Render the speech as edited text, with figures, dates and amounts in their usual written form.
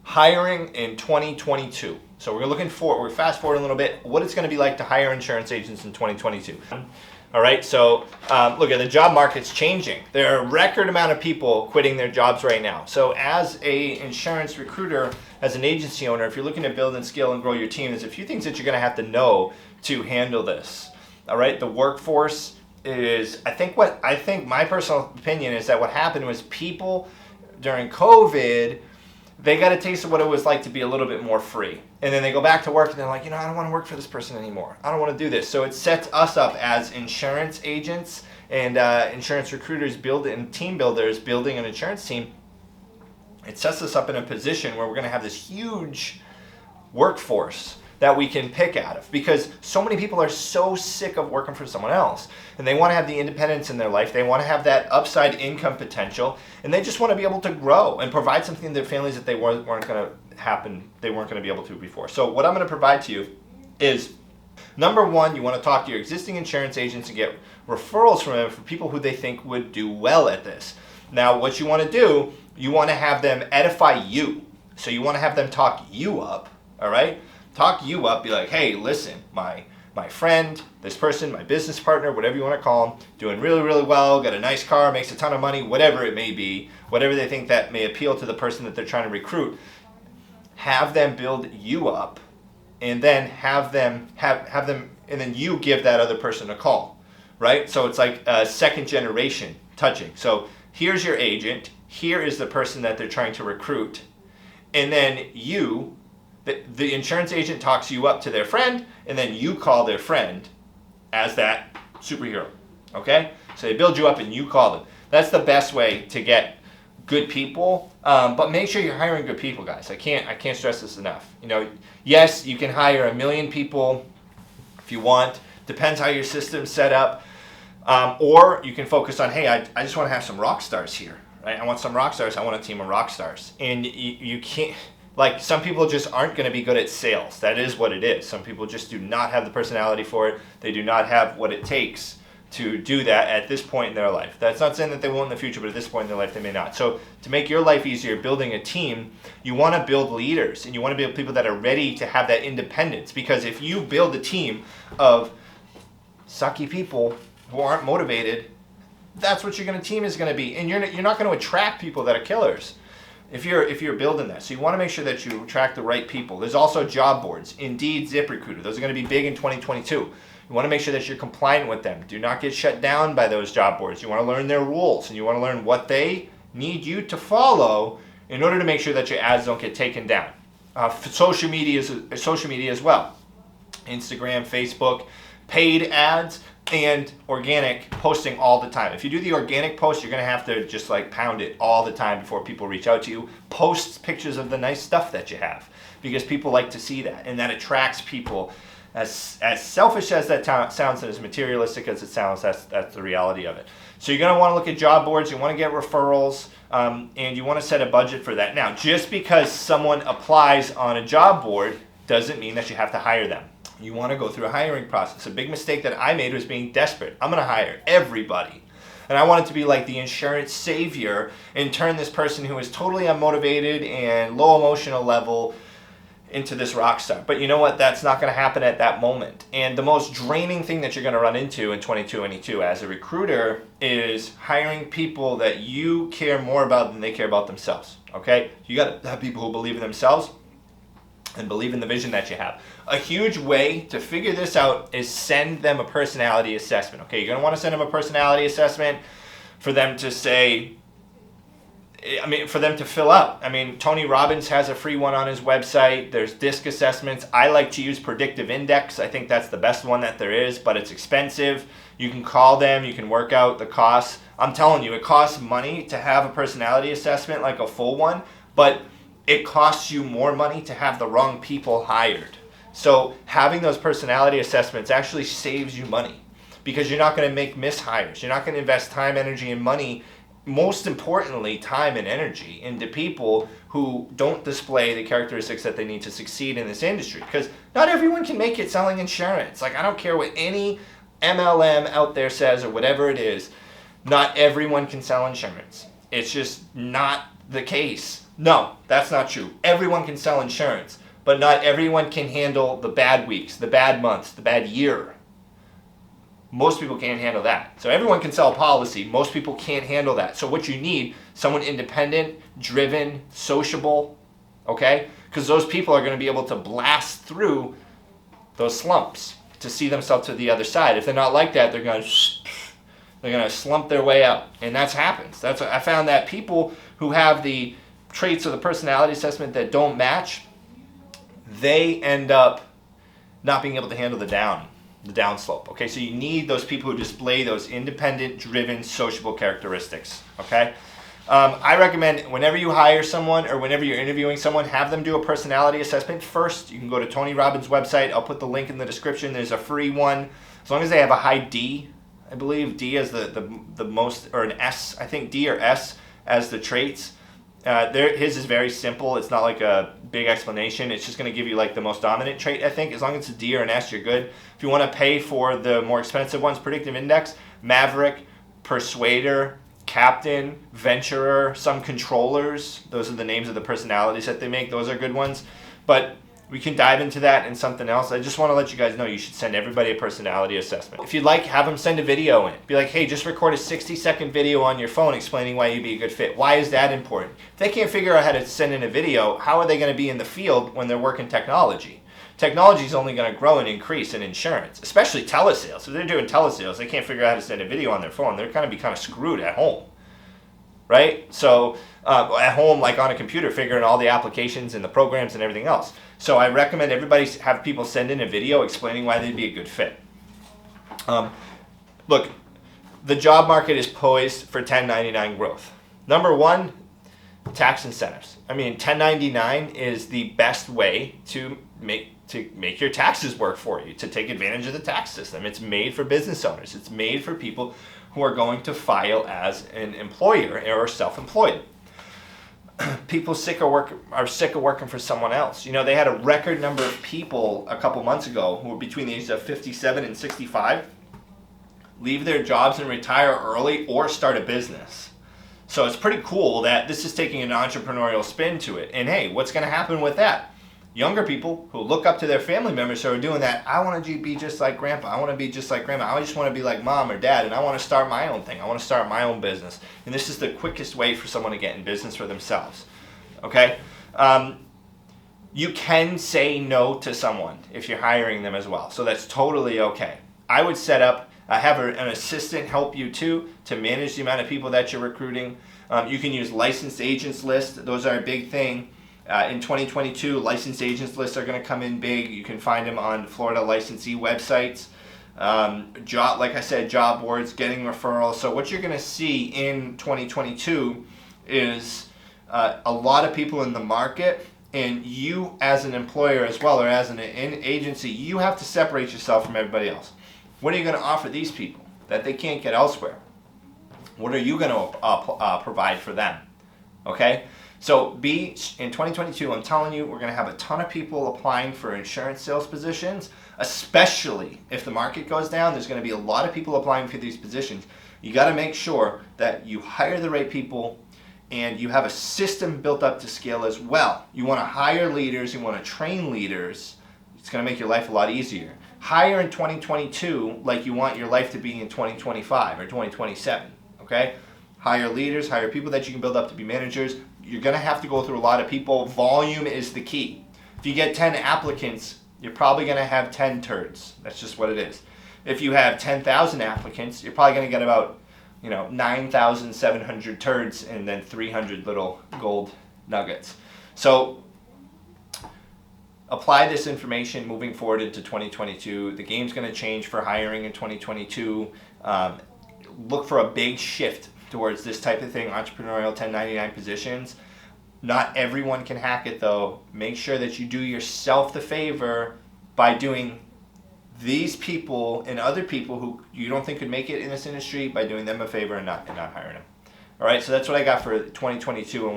hiring in 2022. So we're fast forward a little bit, what it's going to be like to hire insurance agents in 2022. All right, so look, at the job market's changing. There are a record amount of people quitting their jobs right now. So as a insurance recruiter, as an agency owner, if you're looking to build and scale and grow your team, there's a few things that you're going to have to know to handle this. All right, the workforce is, I think my personal opinion is that what happened was people during COVID, they got a taste of what it was like to be a little bit more free. And then they go back to work and they're like, I don't want to work for this person anymore. I don't want to do this. So it sets us up as insurance agents and insurance recruiters and team builders building an insurance team. It sets us up in a position where we're going to have this huge workforce that we can pick out of, because so many people are so sick of working for someone else, and they want to have the independence in their life. They want to have that upside income potential, and they just want to be able to grow and provide something to their families that they weren't going to be able to before. So what I'm going to provide to you is, number one, you want to talk to your existing insurance agents and get referrals from them for people who they think would do well at this. Now, what you want to do, you want to have them edify you. So you want to have them talk you up, all right? Talk you up, be like, hey, listen, my friend, this person, my business partner, whatever you want to call them, doing really, really well, got a nice car, makes a ton of money, whatever it may be, whatever they think that may appeal to the person that they're trying to recruit. Have them build you up, and then have them, and then you give that other person a call, right? So it's like a second generation touching. So here's your agent, here is the person that they're trying to recruit, and then the insurance agent talks you up to their friend, and then you call their friend as that superhero, okay? So they build you up and you call them. That's the best way to get good people, but make sure you're hiring good people, guys. I can't stress this enough. Yes, you can hire 1 million people if you want. Depends how your system's set up. Or you can focus on, hey, I just want to have some rock stars here, right? I want some rock stars. I want a team of rock stars. And you can't, like, some people just aren't going to be good at sales. That is what it is. Some people just do not have the personality for it. They do not have what it takes to do that at this point in their life. That's not saying that they won't in the future, but at this point in their life, they may not. So to make your life easier building a team, you want to build leaders, and you want to build people that are ready to have that independence. Because if you build a team of sucky people who aren't motivated, that's what your team is going to be. And you're not going to attract people that are killers if you're building that. So you want to make sure that you attract the right people. There's also job boards, Indeed, ZipRecruiter. Those are going to be big in 2022. You want to make sure that you're compliant with them. Do not get shut down by those job boards. You want to learn their rules, and you want to learn what they need you to follow in order to make sure that your ads don't get taken down. Social media as well. Instagram, Facebook, paid ads, and organic posting all the time. If you do the organic post, you're going to have to just like pound it all the time before people reach out to you. Post pictures of the nice stuff that you have, because people like to see that, and that attracts people. As selfish as that sounds and as materialistic as it sounds, that's the reality of it. So you're going to want to look at job boards, you want to get referrals, and you want to set a budget for that. Now, just because someone applies on a job board doesn't mean that you have to hire them. You want to go through a hiring process. A big mistake that I made was being desperate. I'm going to hire everybody. And I wanted to be like the insurance savior and turn this person who is totally unmotivated and low emotional level into this rock star. But you know what? That's not going to happen at that moment. And the most draining thing that you're going to run into in 2022 as a recruiter is hiring people that you care more about than they care about themselves. Okay? You got to have people who believe in themselves and believe in the vision that you have. A huge way to figure this out is send them a personality assessment. Okay, you're going to want to send them a personality assessment for them to for them to fill out. Tony Robbins has a free one on his website. There's DISC assessments. I like to use Predictive Index. I think that's the best one that there is, but it's expensive. You can call them, you can work out the costs. I'm telling you, it costs money to have a personality assessment, like a full one, but it costs you more money to have the wrong people hired. So having those personality assessments actually saves you money, because you're not going to make mishires. You're not going to invest time, energy, and money, most importantly, time and energy, into people who don't display the characteristics that they need to succeed in this industry. Because not everyone can make it selling insurance. Like, I don't care what any MLM out there says or whatever it is, not everyone can sell insurance. It's just not the case. No, that's not true. Everyone can sell insurance, but not everyone can handle the bad weeks, the bad months, the bad year. Most people can't handle that. So everyone can sell a policy. Most people can't handle that. So what you need, someone independent, driven, sociable, okay? Because those people are going to be able to blast through those slumps to see themselves to the other side. If they're not like that, they're going to slump their way out. And that happens. I found that people who have the traits of the personality assessment that don't match, they end up not being able to handle the downslope. Okay, so you need those people who display those independent, driven, sociable characteristics. Okay, I recommend whenever you hire someone or whenever you're interviewing someone, have them do a personality assessment first. You can go to Tony Robbins' website. I'll put the link in the description. There's a free one. As long as they have a high D, I believe D is the most, or an S, I think D or S as the traits. His is very simple. It's not like a big explanation. It's just going to give you like the most dominant trait, I think. As long as it's a D or an S, you're good. If you want to pay for the more expensive ones, Predictive Index, Maverick, Persuader, Captain, Venturer, some Controllers. Those are the names of the personalities that they make. Those are good ones. But we can dive into that and something else. I just want to let you guys know you should send everybody a personality assessment. If you'd like, have them send a video in. Be like, hey, just record a 60-second video on your phone explaining why you'd be a good fit. Why is that important? If they can't figure out how to send in a video, how are they going to be in the field when they're working technology? Technology is only going to grow and increase in insurance, especially telesales. If they're doing telesales, they can't figure out how to send a video on their phone. They're going to be kind of screwed at home, right? So at home, like on a computer, figuring all the applications and the programs and everything else. So I recommend everybody have people send in a video explaining why they'd be a good fit. Look, the job market is poised for 1099 growth. Number one, tax incentives. I mean, 1099 is the best way to make your taxes work for you, to take advantage of the tax system. It's made for business owners. It's made for people who are going to file as an employer or self-employed. People are sick of working for someone else. You know, they had a record number of people a couple months ago who were between the ages of 57 and 65 leave their jobs and retire early or start a business. So it's pretty cool that this is taking an entrepreneurial spin to it. And hey, what's going to happen with that? Younger people who look up to their family members who are doing that, I want to be just like grandpa. I want to be just like grandma. I just want to be like mom or dad, and I want to start my own thing. I want to start my own business. And this is the quickest way for someone to get in business for themselves. Okay? You can say no to someone if you're hiring them as well. So that's totally okay. I would set up, have an assistant help you too to manage the amount of people that you're recruiting. You can use licensed agents list. Those are a big thing. In 2022, licensed agents lists are going to come in big. You can find them on Florida licensee websites. Like I said, job boards, getting referrals. So what you're going to see in 2022 is a lot of people in the market, and you as an employer as well, or as an agency, you have to separate yourself from everybody else. What are you going to offer these people that they can't get elsewhere? What are you going to provide for them? Okay? So in 2022, I'm telling you, we're going to have a ton of people applying for insurance sales positions, especially if the market goes down. There's going to be a lot of people applying for these positions. You got to make sure that you hire the right people and you have a system built up to scale as well. You want to hire leaders, you want to train leaders. It's going to make your life a lot easier. Hire in 2022 like you want your life to be in 2025 or 2027, okay? Hire leaders, hire people that you can build up to be managers. You're going to have to go through a lot of people. Volume is the key. If you get 10 applicants, you're probably going to have 10 turds. That's just what it is. If you have 10,000 applicants, you're probably going to get about 9,700 turds and then 300 little gold nuggets. So apply this information moving forward into 2022. The game's going to change for hiring in 2022. Look for a big shift towards this type of thing, entrepreneurial 1099 positions. Not everyone can hack it though. Make sure that you do yourself the favor by doing these people and other people who you don't think could make it in this industry, by doing them a favor and not hiring them. All right, so that's what I got for 2022. And